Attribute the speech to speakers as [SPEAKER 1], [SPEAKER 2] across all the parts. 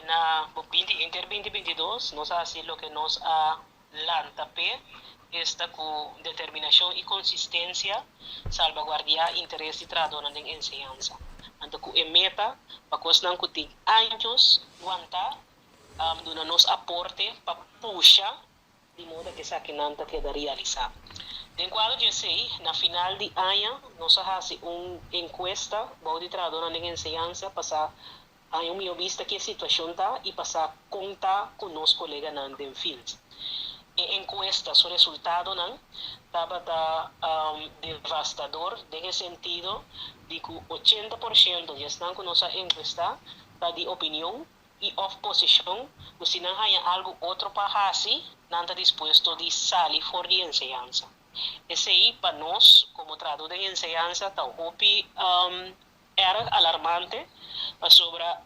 [SPEAKER 1] na 2022, nos hace lo que nos ha lantape esta com determinação e consistência salvaguardar interesse de tradona na enseñanza. Anto ku meta, pakos nang kutig anos, guanta, duna nos aporte pa puxa, de modo que sa kinanta queda realizar. De quadro de sei, na final de ano, nós fazemos encuesta, de tradona na enseñanza, passar aí minha vista que a situação tá e passar a contar com os colegas nan den field. E encuesta, o resultado não estava devastador, no sentido de que 80% de estão com nossa encuesta está de opinião e oposição, se não há algo outro para fazer, não está disposto de sair fora de enseñanza. Esse aí, para nós, como tradutor de enseñanza, está era alarmante sobre a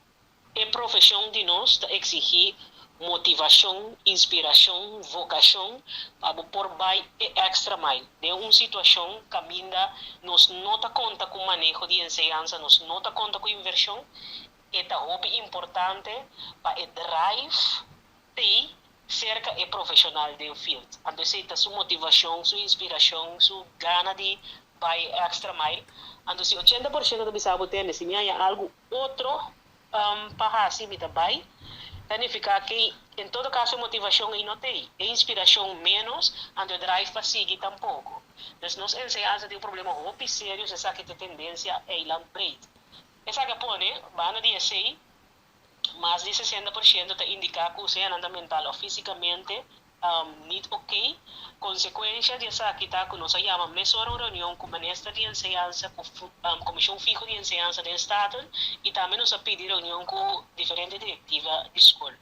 [SPEAKER 1] profissão de nós exigir motivação, inspiração, vocação para por vai extra mile. De uma situação que ainda nos não dá conta com o manejo de enseñanza, nos não dá conta com inversão, é importante para o drive de cerca é profissional do field. Então, se sua motivação, sua inspiração, sua gana de vai extra mile, então se 80% do bisabo tem, se há algo outro para assim, vai, significa que, em todo caso, a motivação aí não tem. A inspiração menos, e o drive para seguir tampouco. Então, nós enseñanza tem um problema muito sério, essa que tem tendência a ir lá preto. Essa que pone, vai no sei, mais de 60% está indicar que você anda mental ou fisicamente niet ok. Consequência dessa que está com nossa chama mesura reunião com o ministro de enseñanza, com comissão fixa de enseñanza do Estado e também nos pedir reunião com diferentes diretivas de escola.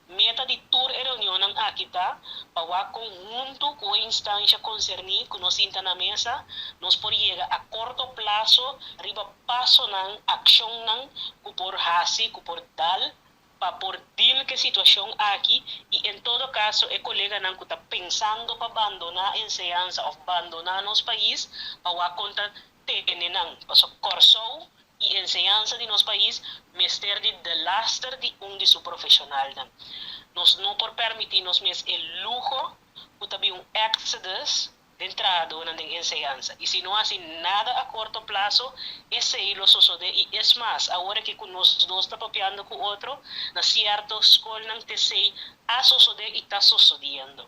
[SPEAKER 1] Meta de toda a reunião aqui está para o conjunto com a instância concernida que nós senta na mesa, nós podemos chegar a curto prazo, riba passo na ação na que por fazer, que por dar, para por dir que situação aqui e em todo caso o colega não está pensando para abandonar a enseñanza ou abandonar nosso país, para o conta ter não, para corso e enseñanza de nosso país, mestre de laster de de seu profissional. Nós não por permitir nos mesmos o luxo, que também exodus de entrada na enseñanza. E se não há nada a curto prazo, esse é o sucede. E é mais, agora que nós dois estamos papiando com o outro, na certa escola não te sei a suceder e está sucedendo.